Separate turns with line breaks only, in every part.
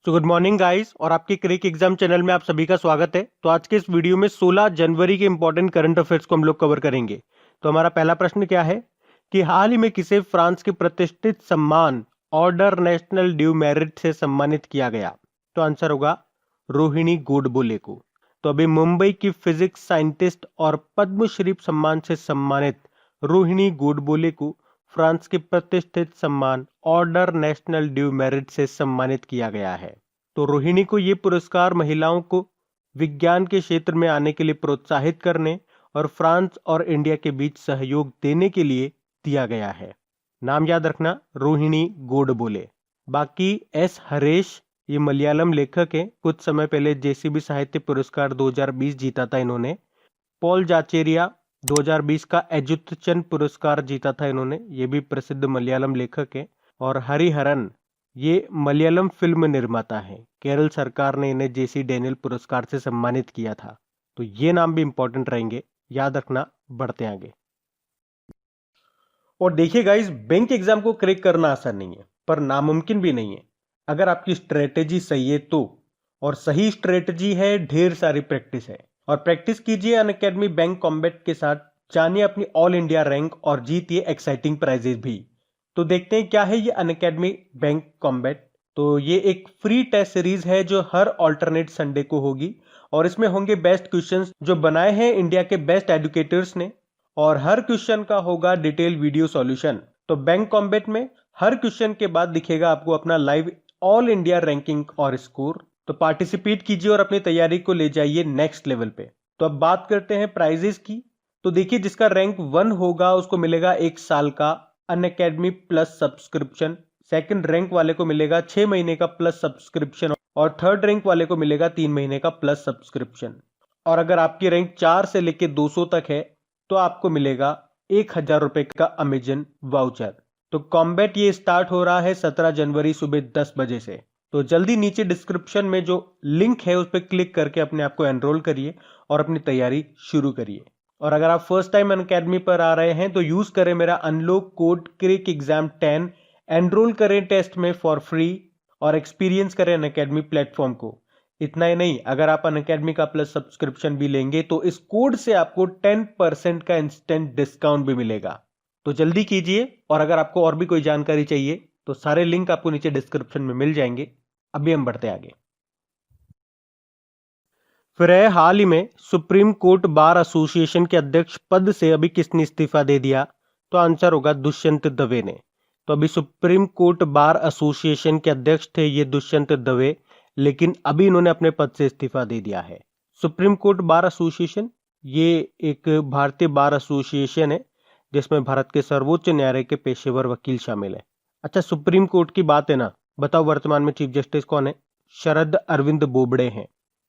So good morning guys और आपके क्रिक exam channel में आप सभी का स्वागत है। तो आज के इस वीडियो में 16 जनवरी के इंपॉर्टेंट करंट अफेयर्स को हम लोग कवर करेंगे। तो हमारा पहला प्रश्न क्या है कि हाल ही में किसे फ्रांस के प्रतिष्ठित सम्मान ऑर्डर नेशनल ड्यू मेरिट से सम्मानित किया गया? तो आंसर होगा रोहिणी गोडबोले को। तो अभी मुंबई की फिजिक्स साइंटिस्ट और पद्मश्री सम्मान से सम्मानित रोहिणी गोडबोले को फ्रांस के प्रतिष्ठित सम्मान ऑर्डर नेशनल ड्यू मेरिट से सम्मानित किया गया है। तो रोहिणी को यह पुरस्कार महिलाओं को विज्ञान के क्षेत्र में आने के लिए प्रोत्साहित करने और फ्रांस और इंडिया के बीच सहयोग देने के लिए दिया गया है। नाम याद रखना, रोहिणी गोडबोले। बाकी एस हरेश ये मलयालम लेखक हैं। कुछ समय पहले जेसीबी साहित्य पुरस्कार 2020 जीता था इन्होंने। पॉल जाचेरिया 2020 का एजुतचंद पुरस्कार जीता था इन्होंने, ये भी प्रसिद्ध मलयालम लेखक हैं। और हरिहरन ये मलयालम फिल्म निर्माता हैं। केरल सरकार ने इन्हें जेसी डैनियल पुरस्कार से सम्मानित किया था। तो ये नाम भी इंपॉर्टेंट रहेंगे, याद रखना। बढ़ते आगे। और देखिए गाइस, बैंक एग्जाम को क्रैक करना आसान नहीं है पर नामुमकिन भी नहीं है अगर आपकी स्ट्रेटेजी सही है तो। और सही स्ट्रेटेजी है ढेर सारी प्रैक्टिस है। और प्रैक्टिस कीजिए अनअकैडमी बैंक कॉम्बैट के साथ। जानिए अपनी ऑल इंडिया रैंक और जीतिए एक्साइटिंग प्राइजेस भी। तो देखते हैं क्या है ये अनअकैडमी बैंक कॉम्बैट। तो ये एक फ्री टेस्ट सीरीज है जो हर ऑल्टरनेट संडे को होगी और इसमें होंगे बेस्ट क्वेश्चंस जो बनाए हैं इंडिया के बेस्ट एजुकेटर्स ने। और हर क्वेश्चन का होगा डिटेल वीडियो सॉल्यूशन। तो बैंक कॉम्बैट में हर क्वेश्चन के बाद दिखेगा आपको अपना लाइव ऑल इंडिया रैंकिंग और स्कोर। तो पार्टिसिपेट कीजिए और अपनी तैयारी को ले जाइए नेक्स्ट लेवल पे। तो अब बात करते हैं प्राइजेस की। तो देखिए, जिसका रैंक 1 होगा उसको मिलेगा 1 साल का Unacademy plus subscription. Second rank वाले को मिलेगा 6 महीने का प्लस सब्सक्रिप्शन और थर्ड रैंक वाले को मिलेगा 3 महीने का प्लस सब्सक्रिप्शन। और अगर आपकी रैंक 4 से लेकर 200 तक है तो आपको मिलेगा 1000 रुपए का अमेजन वाउचर। तो कॉम्बैट ये स्टार्ट हो रहा है 17 जनवरी सुबह 10 बजे से। तो जल्दी नीचे डिस्क्रिप्शन में जो लिंक है उस पर क्लिक करके अपने आप को एनरोल करिए और अपनी तैयारी शुरू करिए। और अगर आप फर्स्ट टाइम अनअकैडमी पर आ रहे हैं तो यूज करें मेरा अनलॉक कोड क्रिक एग्जाम 10। एनरोल करें टेस्ट में फॉर फ्री और एक्सपीरियंस करें अनअकैडमी प्लेटफॉर्म को। इतना ही नहीं, अगर आप अनअकैडमी का प्लस सब्सक्रिप्शन भी लेंगे तो इस कोड से आपको 10% का इंस्टेंट डिस्काउंट भी मिलेगा। तो जल्दी कीजिए। और अगर आपको और भी कोई जानकारी चाहिए तो सारे लिंक आपको नीचे डिस्क्रिप्शन में मिल जाएंगे। अभी हम बढ़ते आगे। फिर है हाल ही में सुप्रीम कोर्ट बार एसोसिएशन के अध्यक्ष पद से अभी किसने इस्तीफा दे दिया? तो आंसर होगा दुष्यंत दवे ने। तो अभी सुप्रीम कोर्ट बार एसोसिएशन के अध्यक्ष थे ये दुष्यंत दवे, लेकिन अभी इन्होंने अपने पद से इस्तीफा दे दिया है। सुप्रीम कोर्ट बार एसोसिएशन ये एक भारतीय बार एसोसिएशन है जिसमें भारत के सर्वोच्च न्यायालय के पेशेवर वकील शामिल है। अच्छा, सुप्रीम कोर्ट की बात है ना, बताओ वर्तमान में चीफ जस्टिस कौन है? शरद अरविंद बोबडे हैं।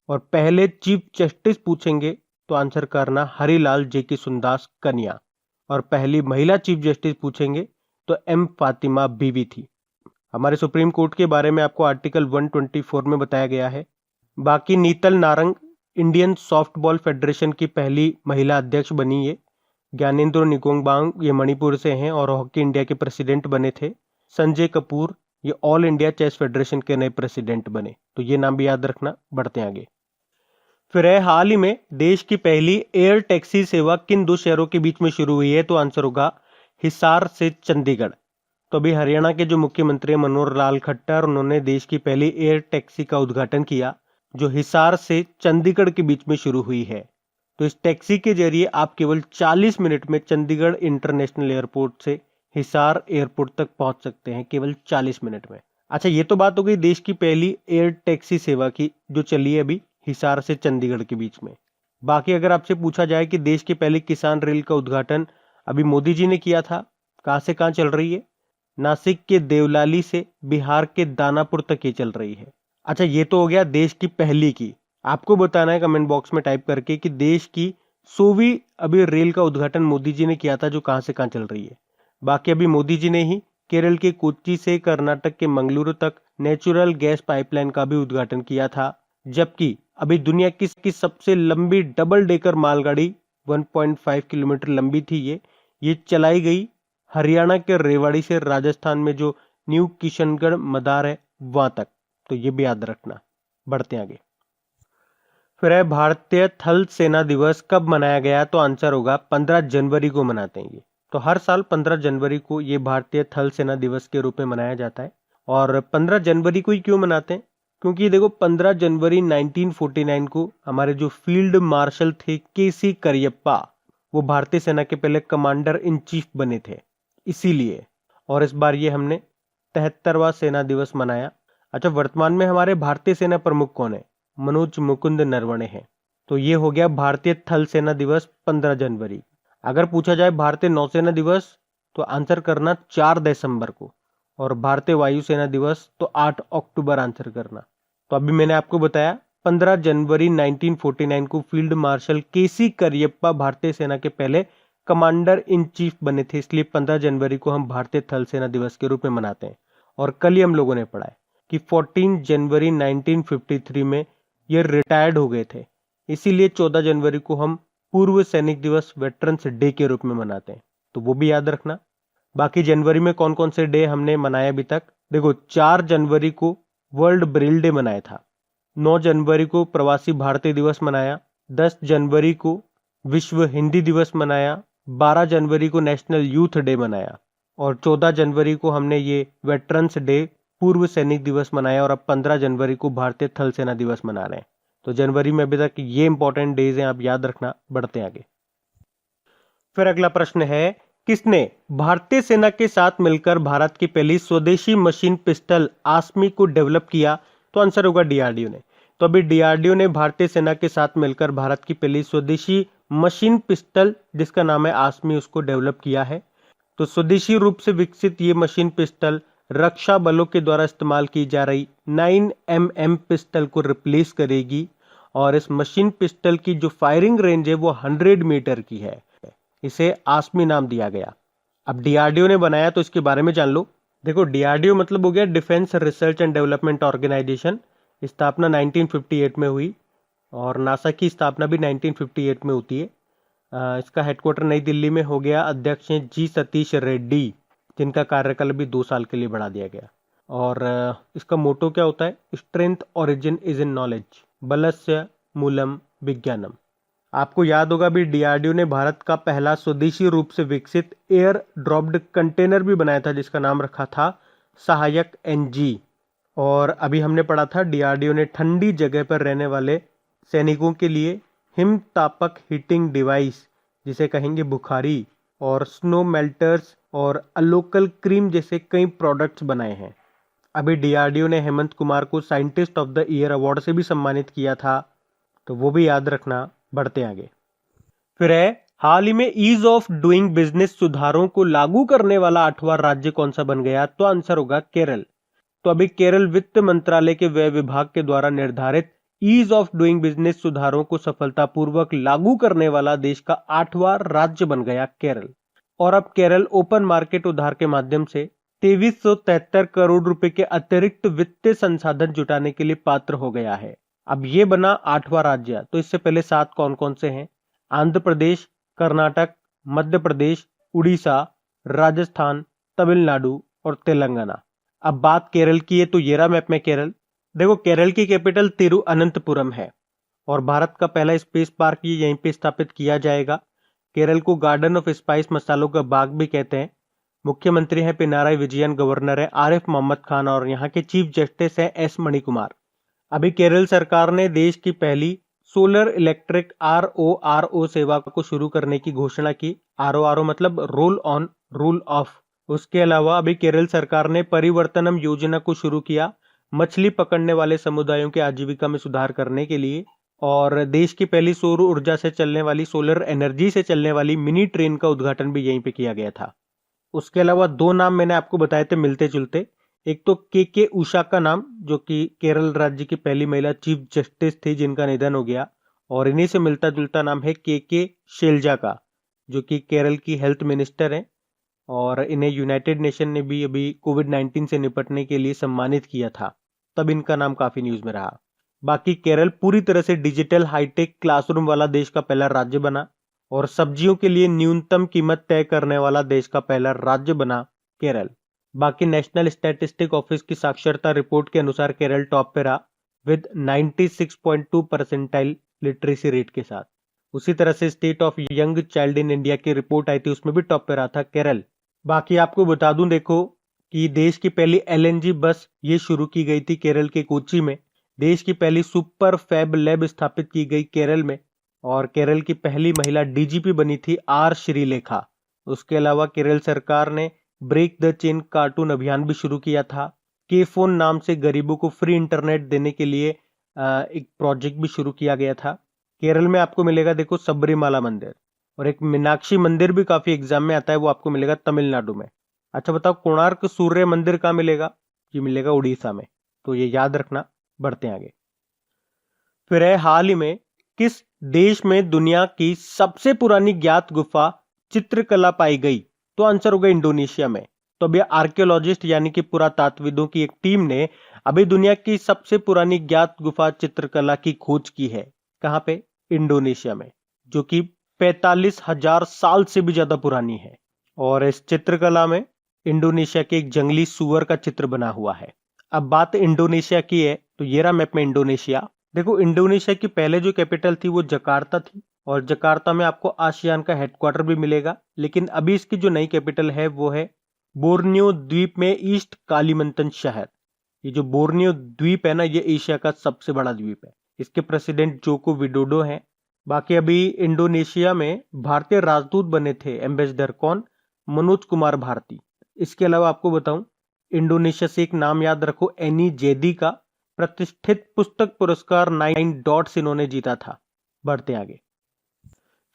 और पहले चीफ जस्टिस पूछेंगे तो आंसर करना हरिलाल जे की सुंदास कन्या। और पहली महिला चीफ जस्टिस पूछेंगे तो एम फातिमा बीवी थी। हमारे सुप्रीम कोर्ट के बारे में आपको आर्टिकल 124 में बताया गया है। बाकी नीतल नारंग इंडियन सॉफ्टबॉल फेडरेशन की पहली महिला अध्यक्ष बनी है। ज्ञानेंद्र निगोंगबांग ये मणिपुर से हैं और हॉकी इंडिया के प्रेसिडेंट बने थे। संजय कपूर ये ऑल इंडिया चेस फेडरेशन के नए प्रेसिडेंट बने। तो ये नाम भी याद रखना। बढ़ते आगे। फिर है हाल ही में देश की पहली एयर टैक्सी सेवा किन दो शहरों के बीच में शुरू हुई है? तो आंसर होगा हिसार से चंडीगढ़। तो अभी हरियाणा के जो मुख्यमंत्री मनोहर लाल खट्टर उन्होंने देश की पहली एयर टैक्सी का उद्घाटन किया जो हिसार से चंडीगढ़ के बीच में शुरू हुई है। तो इस टैक्सी के जरिए आप केवल 40 मिनट में चंडीगढ़ इंटरनेशनल एयरपोर्ट से हिसार एयरपोर्ट तक पहुंच सकते हैं, केवल 40 मिनट में। अच्छा, ये तो बात हो गई देश की पहली एयर टैक्सी सेवा की जो चली है अभी हिसार से चंडीगढ़ के बीच में। बाकी अगर आपसे पूछा जाए कि देश की पहली किसान रेल का उद्घाटन अभी मोदी जी ने किया था, कहां से कहां चल रही है? नासिक के देवलाली से बिहार के दानापुर तक ये चल रही है। अच्छा, ये तो हो गया देश की पहली की। आपको बताना है कमेंट बॉक्स में टाइप करके कि देश की 100वीं अभी रेल का उद्घाटन मोदी जी ने किया था जो कहां से कहां चल रही है। बाकी अभी मोदी जी ने ही केरल के कोच्चि से कर्नाटक के मंगलुरु तक नेचुरल गैस पाइपलाइन का भी उद्घाटन किया था। जबकि अभी दुनिया की सबसे लंबी डबल डेकर मालगाड़ी 1.5 किलोमीटर लंबी थी ये चलाई गई हरियाणा के रेवाड़ी से राजस्थान में जो न्यू किशनगढ़ मदार है वहां तक। तो ये भी याद रखना। बढ़ते हैं आगे। फिर है भारतीय थल सेना दिवस कब मनाया गया? तो आंसर होगा 15 जनवरी को मनाते हैं ये। तो हर साल 15 जनवरी को ये भारतीय थल सेना दिवस के रूप में मनाया जाता है। और 15 जनवरी को ही क्यों मनाते हैं? क्योंकि देखो 15 जनवरी 1949 को हमारे जो फील्ड मार्शल थे केसी करियप्पा, वो भारतीय सेना के पहले कमांडर इन चीफ बने थे, इसीलिए। और इस बार ये हमने 73वां सेना दिवस मनाया। अच्छा, वर्तमान में हमारे भारतीय सेना प्रमुख कौन है? मनोज मुकुंद नरवणे हैं। तो ये हो गया भारतीय थल सेना दिवस 15 जनवरी। अगर पूछा जाए भारतीय नौसेना दिवस तो आंसर करना 4 दिसंबर को, और भारतीय वायुसेना दिवस तो 8 अक्टूबर आंसर करना। तो अभी मैंने आपको बताया 15 जनवरी 1949 को फील्ड मार्शल केसी करियप्पा भारतीय सेना के पहले कमांडर इन चीफ बने थे, इसलिए 15 जनवरी को हम भारतीय थल सेना दिवस के रूप में मनाते हैं। और कल ही हम लोगों ने पढ़ा है कि 14 जनवरी 1953 में ये रिटायर्ड हो गए थे, इसीलिए 14 जनवरी को हम पूर्व सैनिक दिवस वेटरन्स डे के रूप में मनाते हैं। तो वो भी याद रखना। बाकी जनवरी में कौन कौन से डे हमने मनाए अभी तक? देखो, 4 जनवरी को वर्ल्ड ब्रेल डे मनाया था, 9 जनवरी को प्रवासी भारतीय दिवस मनाया, 10 जनवरी को विश्व हिंदी दिवस मनाया, 12 जनवरी को नेशनल यूथ डे मनाया, और 14 जनवरी को हमने ये वेटरन्स डे पूर्व सैनिक दिवस मनाया, और अब 15 जनवरी को भारतीय थल सेना दिवस मना रहे हैं। तो जनवरी में अभी तक ये इंपॉर्टेंट डेज हैं, आप याद रखना। बढ़ते हैं आगे। फिर अगला प्रश्न है, किसने भारतीय सेना के साथ मिलकर भारत की पहली स्वदेशी मशीन पिस्टल आसमी को डेवलप किया? तो आंसर होगा डीआरडीओ ने। तो अभी डीआरडीओ ने भारतीय सेना के साथ मिलकर भारत की पहली स्वदेशी मशीन पिस्टल, जिसका नाम है आसमी, उसको डेवलप किया है। तो स्वदेशी रूप से विकसित ये मशीन पिस्टल रक्षा बलों के द्वारा इस्तेमाल की जा रही 9mm पिस्टल को रिप्लेस करेगी, और इस मशीन पिस्टल की जो फायरिंग रेंज है वो 100 मीटर की है। इसे आसमी नाम दिया गया। अब डीआरडीओ ने बनाया तो इसके बारे में जान लो। देखो, डीआरडीओ मतलब हो गया defence research and development organisation. स्थापना 1958 में हुई, और नासा की स्थापना भी 1958 में होती है। इसका हेडक्वार्टर नई दिल्ली में हो गया। अध्यक्ष हैं जी सतीश रेड्डी, जिनका कार्यकाल भी 2 साल के लिए बढ़ा दिया गया। और इसका मोटो क्या होता है? Strength origin is in knowledge, बलस्य मूलम विज्ञानम। आपको याद होगा भी डीआरडीओ ने भारत का पहला स्वदेशी रूप से विकसित एयर ड्रॉप्ड कंटेनर भी बनाया था, जिसका नाम रखा था सहायक एनजी। और अभी हमने पढ़ा था डीआरडीओ ने ठंडी जगह पर रहने वाले सैनिकों के लिए हिमतापक हीटिंग डिवाइस, जिसे कहेंगे बुखारी, और स्नो मेल्टर्स और अलोकल क्रीम जैसे कई प्रोडक्ट्स बनाए हैं। अभी डीआरडीओ ने हेमंत कुमार को scientist of the year award से भी सम्मानित किया था, तो वो भी याद रखना। बढ़ते आगे। फिर है, हाल ही में ईज ऑफ डूइंग बिजनेस सुधारों को लागू करने वाला 8वां राज्य कौन सा बन गया? तो आंसर होगा केरल। तो अभी केरल वित्त मंत्रालय के व्यय विभाग के द्वारा निर्धारित ईज ऑफ डूइंग बिजनेस सुधारों को सफलतापूर्वक लागू करने वाला देश का 8वां राज्य बन गया केरल। और अब केरल ओपन मार्केट उधार के माध्यम से 2373 करोड़ रुपए के अतिरिक्त वित्तीय संसाधन जुटाने के लिए पात्र हो गया है। अब ये बना 8वां राज्य। तो इससे पहले 7 कौन कौन से हैं? आंध्र प्रदेश, कर्नाटक, मध्य प्रदेश, उड़ीसा, राजस्थान, तमिलनाडु और तेलंगाना। अब बात केरल की है, तो ये रहा मैप में केरल। देखो, केरल की कैपिटल तिरुअनंतपुरम है, और भारत का पहला स्पेस पार्क ये यहीं पे स्थापित किया जाएगा। केरल को गार्डन ऑफ स्पाइस मसालों का बाग भी कहते हैं। मुख्यमंत्री हैं पिनाराई विजयन, गवर्नर है आरिफ मोहम्मद खान, और यहाँ के चीफ जस्टिस हैं एस मणिकुमार। अभी केरल सरकार ने देश की पहली सोलर इलेक्ट्रिक RORO सेवा को शुरू करने की घोषणा की। RORO मतलब रोल ऑन रूल ऑफ। उसके अलावा अभी केरल सरकार ने परिवर्तनम योजना को शुरू किया, मछली पकड़ने वाले समुदायों की आजीविका में सुधार करने के लिए। और देश की पहली सौर ऊर्जा से चलने वाली, सोलर एनर्जी से चलने वाली मिनी ट्रेन का उद्घाटन भी यहीं पे किया गया था। उसके अलावा 2 नाम मैंने आपको बताए थे मिलते जुलते। एक तो के उषा का नाम, जो कि केरल राज्य की पहली महिला चीफ जस्टिस थी, जिनका निधन हो गया। और इन्हीं से मिलता जुलता नाम है के शैलजा का, जो कि केरल की हेल्थ मिनिस्टर हैं। और इन्हें यूनाइटेड नेशन ने भी अभी कोविड-19 से निपटने के लिए सम्मानित किया था, तब इनका नाम काफी न्यूज में रहा। बाकी केरल पूरी तरह से डिजिटल हाईटेक क्लासरूम वाला देश का पहला राज्य बना, और सब्जियों के लिए न्यूनतम कीमत तय करने वाला देश का पहला राज्य बना केरल। बाकी नेशनल स्टैटिस्टिक ऑफिस की साक्षरता रिपोर्ट के अनुसार केरल टॉप पे रहा विद 96.2 परसेंटाइल लिटरेसी रेट के साथ। उसी तरह से state of young child in India की रिपोर्ट आई थी, उसमें भी टॉप पे रहा था केरल। बाकी आपको बता दूं, देखो कि देश की पहली एलएनजी बस ये शुरू की गई थी केरल के कोची में। देश की पहली सुपर फैब लैब स्थापित की गई केरल में, और केरल की पहली महिला डीजीपी बनी थी आर श्रीलेखा। उसके अलावा केरल सरकार ने ब्रेक द चेन कार्टून अभियान भी शुरू किया था। के फोन नाम से गरीबों को फ्री इंटरनेट देने के लिए एक प्रोजेक्ट भी शुरू किया गया था। केरल में आपको मिलेगा देखो सबरीमाला मंदिर, और एक मीनाक्षी मंदिर भी काफी एग्जाम में आता है, वो आपको मिलेगा तमिलनाडु में। अच्छा बताओ, कोणार्क सूर्य मंदिर कहाँ मिलेगा? ये मिलेगा उड़ीसा में, तो ये याद रखना। बढ़ते हैं आगे। फिर है, हाल ही में किस देश में दुनिया की सबसे पुरानी ज्ञात गुफा चित्रकला पाई गई? तो आंसर होगा इंडोनेशिया में। तो अभी आर्कियोलॉजिस्ट यानी कि पुरातात्विदों की एक टीम ने अभी दुनिया की सबसे पुरानी ज्ञात गुफा चित्रकला की खोज की है। कहां पे? इंडोनेशिया में, जो कि 45,000 साल से भी ज्यादा पुरानी है। और इस चित्रकला में इंडोनेशिया के एक जंगली सुअर का चित्र बना हुआ है। अब बात इंडोनेशिया की है, तो ये रहा मैप में इंडोनेशिया। देखो, इंडोनेशिया की पहले जो कैपिटल थी वो जकार्ता थी, और जकार्ता में आपको आसियान का हेडक्वार्टर भी मिलेगा। लेकिन अभी इसकी जो नई कैपिटल है वो है बोर्नियो द्वीप में ईस्ट कालीमंतन शहर। ये जो बोर्नियो द्वीप है ना, ये एशिया का सबसे बड़ा द्वीप है। इसके प्रेसिडेंट जोको विडोडो हैं। बाकी अभी इंडोनेशिया में भारतीय राजदूत बने थे एम्बेसडर, कौन? मनोज कुमार भारती। इसके अलावा आपको बताऊं, इंडोनेशिया से एक नाम याद रखो, एनी जेदी का प्रतिष्ठित पुस्तक पुरस्कार 9 डॉट्स इन्होंने जीता था। बढ़ते आगे।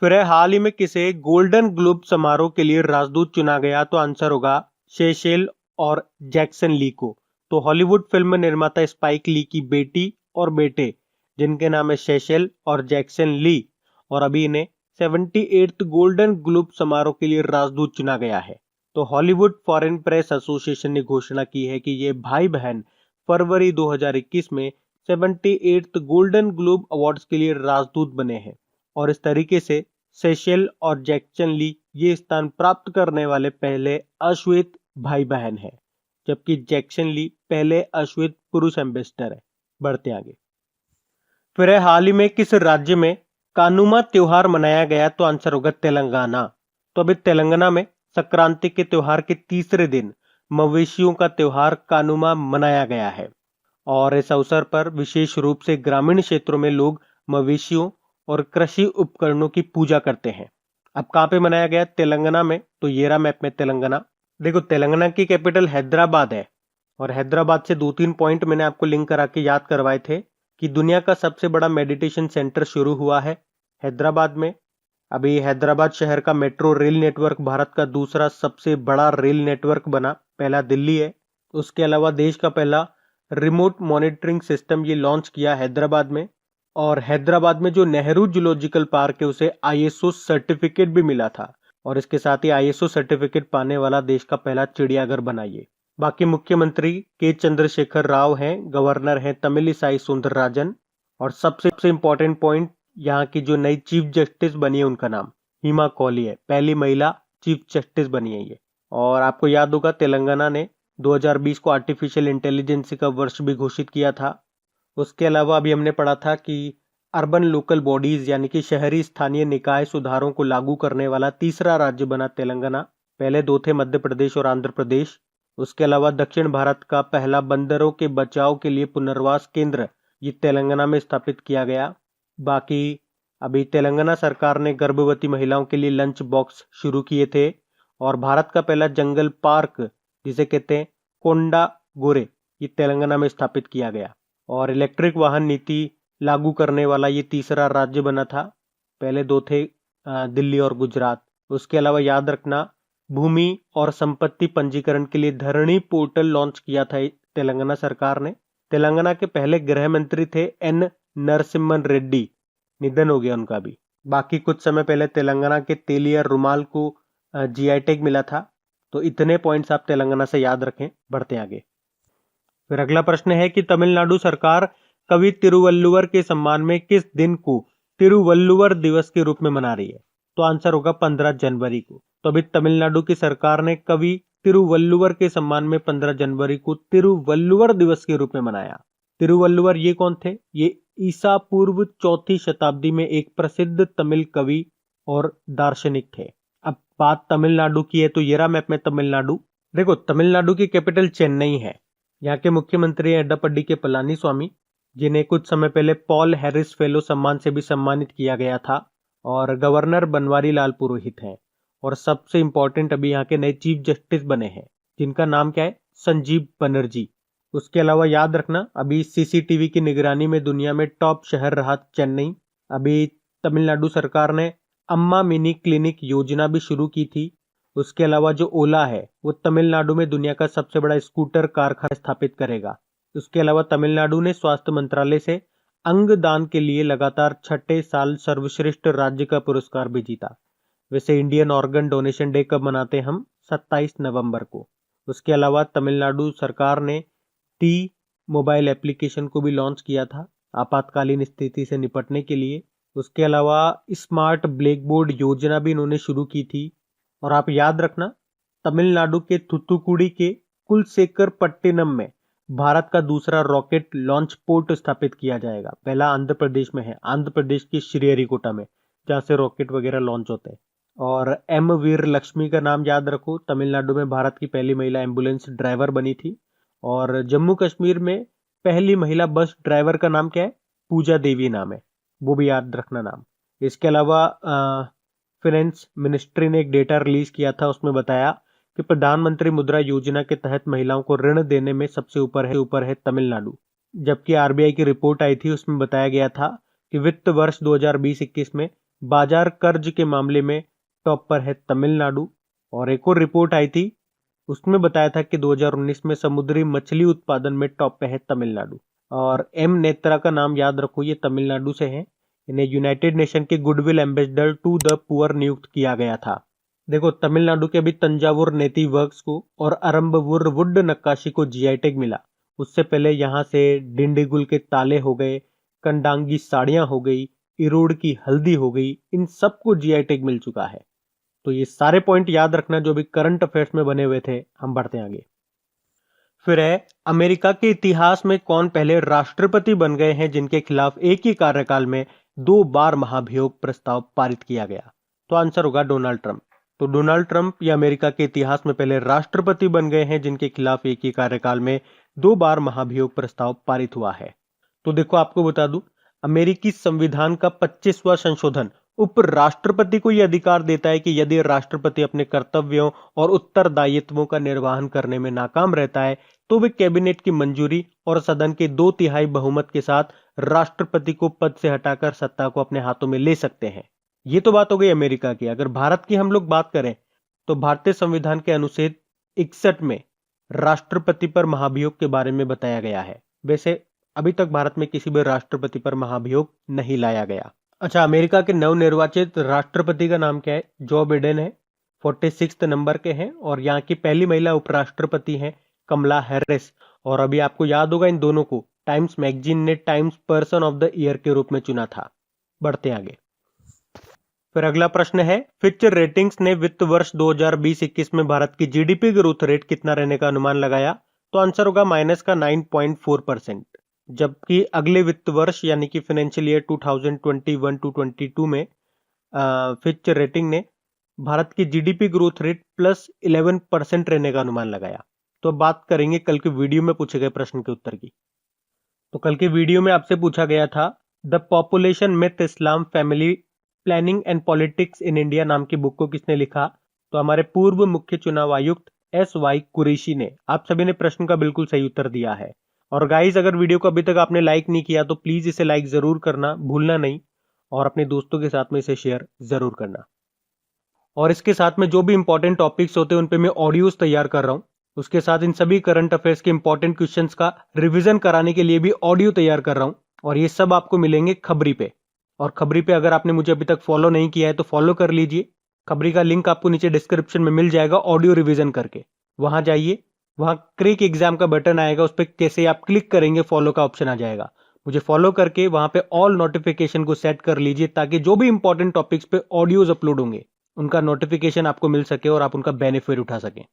फिर है, हाल ही में किसे गोल्डन ग्लोब समारोह के लिए राजदूत चुना गया? तो आंसर होगा सेशेल और जैक्सन ली को। तो हॉलीवुड फिल्म निर्माता स्पाइक ली की बेटी और बेटे, जिनके नाम है सेशेल और जैक्सन ली, और अभी इन्हें 78th गोल्डन ग्लोब समारोह के लिए राजदूत चुना गया है। तो हॉलीवुड फॉरेन प्रेस एसोसिएशन ने घोषणा की है कि ये भाई बहन फरवरी 2021 में 78th गोल्डन ग्लोब अवार्ड्स के लिए राजदूत बने हैं। और इस तरीके से सेशेल और जैक्सन ली ये स्थान प्राप्त करने वाले पहले अश्वेत भाई बहन हैं, जबकि जैक्सन ली पहले अश्वेत पुरुष एम्बेसडर है। बढ़ते आगे। फिर है, हाल ही में किस राज्य में कानुमा त्योहार मनाया गया? तो आंसर होगा तेलंगाना। तो अभी तेलंगाना में संक्रांति के त्योहार के तीसरे दिन मवेशियों का त्योहार कानुमा मनाया गया है, और इस अवसर पर विशेष रूप से ग्रामीण क्षेत्रों में लोग मवेशियों और कृषि उपकरणों की पूजा करते हैं। अब कहां पे मनाया गया? तेलंगाना में। तो ये रहा मैप में तेलंगाना। देखो, तेलंगाना की कैपिटल हैदराबाद है, और हैदराबाद से 2-3 पॉइंट मैंने आपको लिंक करा के याद करवाए थे कि दुनिया का सबसे बड़ा मेडिटेशन सेंटर शुरू हुआ है हैदराबाद में। अभी हैदराबाद शहर का मेट्रो रेल नेटवर्क भारत का दूसरा सबसे बड़ा रेल नेटवर्क बना, पहला दिल्ली है। उसके अलावा देश का पहला रिमोट मॉनिटरिंग सिस्टम ये लॉन्च किया हैदराबाद में। और हैदराबाद में जो नेहरू जूलॉजिकल पार्क है उसे आईएसओ सर्टिफिकेट भी मिला था, और इसके साथ ही आईएसओ सर्टिफिकेट पाने वाला देश का पहला चिड़ियाघर बना ये। बाकी मुख्यमंत्री के चंद्रशेखर राव हैं, गवर्नर हैं तमिलिसाई सुंदरराजन, और सबसे इंपॉर्टेंट पॉइंट, यहाँ की जो नई चीफ जस्टिस बनी है उनका नाम हिमा कौली है, पहली महिला चीफ जस्टिस बनी है ये। और आपको याद होगा तेलंगाना ने 2020 को आर्टिफिशियल इंटेलिजेंस का वर्ष भी घोषित किया था। उसके अलावा अभी हमने पढ़ा था कि अर्बन लोकल बॉडीज यानी कि शहरी स्थानीय निकाय सुधारों को लागू करने वाला तीसरा राज्य बना तेलंगाना। पहले 2 थे, मध्य प्रदेश और आंध्र प्रदेश। उसके अलावा दक्षिण भारत का पहला बंदरों के बचाव के लिए पुनर्वास केंद्र ये तेलंगाना में स्थापित किया गया। बाकी अभी तेलंगाना सरकार ने गर्भवती महिलाओं के लिए लंच बॉक्स शुरू किए थे, और भारत का पहला जंगल पार्क जिसे कहते हैं कोंडा गोरे ये तेलंगाना में स्थापित किया गया। और इलेक्ट्रिक वाहन नीति लागू करने वाला ये तीसरा राज्य बना था, पहले 2 थे दिल्ली और गुजरात। उसके अलावा याद रखना, भूमि और संपत्ति पंजीकरण के लिए धरणी पोर्टल लॉन्च किया था तेलंगाना सरकार ने। तेलंगाना के पहले गृह मंत्री थे एन नरसिम्हन रेड्डी, निधन हो गया उनका भी। बाकी कुछ समय पहले तेलंगाना के तेलिया रुमाल को जीआई टैग मिला था। तो इतने पॉइंट्स आप तेलंगाना से याद रखें। बढ़ते आगे। फिर अगला प्रश्न है कि तमिलनाडु सरकार कवि तिरुवल्लुवर के सम्मान में किस दिन को तिरुवल्लुवर दिवस के रूप में मना रही है? तो आंसर होगा 15 जनवरी को। तो अभी तमिलनाडु की सरकार ने कवि तिरुवल्लुवर के सम्मान में 15 जनवरी को तिरुवल्लुवर दिवस के रूप में मनाया। तिरुवल्लुवर ये कौन थे? ये ईसा पूर्व 4वीं शताब्दी में एक प्रसिद्ध तमिल कवि और दार्शनिक थे। अब बात तमिलनाडु की है तो ये रहा मैप में तमिलनाडु। देखो, तमिलनाडु की कैपिटल चेन्नई है। यहाँ के मुख्यमंत्री हैं एडप्पाडी के पलानी स्वामी, जिन्हें कुछ समय पहले पॉल हैरिस फेलो सम्मान से भी सम्मानित किया गया था। और गवर्नर बनवारी लाल पुरोहित हैं। और सबसे इंपॉर्टेंट, अभी यहाँ के नए चीफ जस्टिस बने हैं, जिनका नाम क्या है? संजीव बनर्जी। उसके अलावा याद रखना, अभी सीसीटीवी की निगरानी में दुनिया में टॉप शहर रहा चेन्नई। अभी तमिलनाडु सरकार ने अम्मा मिनी क्लिनिक योजना भी शुरू की थी। उसके अलावा जो ओला है वो तमिलनाडु में दुनिया का सबसे बड़ा स्कूटर कारखाना स्थापित करेगा। उसके अलावा तमिलनाडु ने स्वास्थ्य मंत्रालय से अंग दान के लिए लगातार 6ठे साल सर्वश्रेष्ठ राज्य का पुरस्कार भी जीता। वैसे इंडियन ऑर्गन डोनेशन डे कब मनाते हैं हम? 27 नवंबर को। उसके अलावा तमिलनाडु सरकार ने टी मोबाइल एप्लीकेशन को भी लॉन्च किया था आपातकालीन स्थिति से निपटने के लिए। उसके अलावा स्मार्ट ब्लैकबोर्ड योजना भी इन्होंने शुरू की थी। और आप याद रखना, तमिलनाडु के थुथुकुडी के कुलशेखर पट्टिनम में भारत का दूसरा रॉकेट लॉन्च पोर्ट स्थापित किया जाएगा। पहला आंध्र प्रदेश में है, आंध्र प्रदेश के श्रीहरिकोटा में, जहाँ से रॉकेट वगैरह लॉन्च होते हैं। और एम वीर लक्ष्मी का नाम याद रखो, तमिलनाडु में भारत की पहली महिला एम्बुलेंस ड्राइवर बनी थी। और जम्मू कश्मीर में पहली महिला बस ड्राइवर का नाम क्या है? पूजा देवी नाम है, वो भी याद रखना नाम। इसके अलावा फाइनेंस मिनिस्ट्री ने एक डेटा रिलीज किया था, उसमें बताया कि प्रधानमंत्री मुद्रा योजना के तहत महिलाओं को ऋण देने में सबसे ऊपर है तमिलनाडु। जबकि आरबीआई की रिपोर्ट आई थी, उसमें बताया गया था कि वित्त वर्ष 2020-21 में बाजार कर्ज के मामले में टॉप पर है तमिलनाडु। और एक और रिपोर्ट आई थी, उसमें बताया था कि 2019 में समुद्री मछली उत्पादन में टॉप पे है तमिलनाडु। और एम नेत्रा का नाम याद रखो, ये तमिलनाडु से हैं। इन्हें यूनाइटेड नेशन के goodwill ambassador to the poor नियुक्त किया गया था। देखो, तमिलनाडु के अभी तंजावुर नेती वर्क्स को और अरंबवुर वुड नक्काशी को जीआई टैग मिला। उससे पहले यहाँ से डिंडीगुल के ताले हो गए, कंडांगी साड़ियां हो गई, इरोड़ की हल्दी हो गई, इन सबको जीआई टैग मिल चुका है। तो ये सारे पॉइंट याद रखना जो भी करंट अफेयर्स में बने हुए थे। हम बढ़ते हैं आगे। फिर है, अमेरिका के इतिहास में कौन पहले राष्ट्रपति बन गए हैं जिनके खिलाफ एक ही कार्यकाल में 2 बार महाभियोग प्रस्ताव पारित किया गया? तो आंसर होगा डोनाल्ड ट्रंप। तो डोनाल्ड ट्रंप ये अमेरिका के इतिहास में पहले राष्ट्रपति बन गए हैं जिनके खिलाफ एक ही कार्यकाल में 2 बार महाभियोग प्रस्ताव पारित हुआ है। तो देखो, आपको बता दूं, अमेरिकी संविधान का 25वां संशोधन उपराष्ट्रपति को यह अधिकार देता है कि यदि राष्ट्रपति अपने कर्तव्यों और उत्तरदायित्वों का निर्वहन करने में नाकाम रहता है तो वे कैबिनेट की मंजूरी और सदन के 2/3 बहुमत के साथ राष्ट्रपति को पद से हटाकर सत्ता को अपने हाथों में ले सकते हैं। ये तो बात हो गई अमेरिका की। अगर भारत की हम लोग बात करें तो भारतीय संविधान के अनुच्छेद 61 में राष्ट्रपति पर महाभियोग के बारे में बताया गया है। वैसे अभी तक भारत में किसी भी राष्ट्रपति पर महाभियोग नहीं लाया गया। अच्छा, अमेरिका के नवनिर्वाचित राष्ट्रपति का नाम क्या है? जो बिडेन है, 46 नंबर के हैं। और यहाँ की पहली महिला उपराष्ट्रपति हैं कमला हैरिस। और अभी आपको याद होगा, इन दोनों को टाइम्स मैगजीन ने times person of the year के रूप में चुना था। बढ़ते आगे। फिर अगला प्रश्न है, फिच रेटिंग्स ने वित्त वर्ष 2020-21 में भारत की जीडीपी ग्रोथ रेट कितना रहने का अनुमान लगाया? तो आंसर होगा माइनस का 9.4%। जबकि अगले वित्त वर्ष यानी कि फाइनेंशियल ईयर 2021-22 में फिच रेटिंग ने भारत की जीडीपी ग्रोथ रेट +11% रहने का अनुमान लगाया। तो बात करेंगे कल के वीडियो में पूछे गए प्रश्न के उत्तर की। तो कल के वीडियो में आपसे पूछा गया था, the population myth Islam family planning and politics in India नाम की बुक को किसने लिखा? तो हमारे पूर्व मुख्य चुनाव आयुक्त SY कुरैशी ने। आप सभी ने प्रश्न का बिल्कुल सही उत्तर दिया है। और गाइस, अगर वीडियो को अभी तक आपने लाइक नहीं किया तो प्लीज इसे लाइक जरूर करना भूलना नहीं, और अपने दोस्तों के साथ में इसे शेयर जरूर करना। और इसके साथ में जो भी इंपॉर्टेंट टॉपिक्स होते हैं उन पे मैं ऑडियोज तैयार कर रहा हूँ। उसके साथ इन सभी करंट अफेयर्स के इंपॉर्टेंट क्वेश्चंस का रिवीजन कराने के लिए भी ऑडियो तैयार कर रहा हूँ। और ये सब आपको मिलेंगे खबरी पे। और खबरी पे अगर आपने मुझे अभी तक फॉलो नहीं किया है तो फॉलो कर लीजिए। खबरी का लिंक आपको नीचे डिस्क्रिप्शन में मिल जाएगा ऑडियो रिवीजन करके। वहां जाइए, वहां क्रिक एग्जाम का बटन आएगा, उस पर कैसे आप क्लिक करेंगे फॉलो का ऑप्शन आ जाएगा। मुझे फॉलो करके वहां पे ऑल नोटिफिकेशन को सेट कर लीजिए ताकि जो भी इंपॉर्टेंट टॉपिक्स पे ऑडियोज अपलोड होंगे उनका नोटिफिकेशन आपको मिल सके और आप उनका बेनिफिट उठा सकें।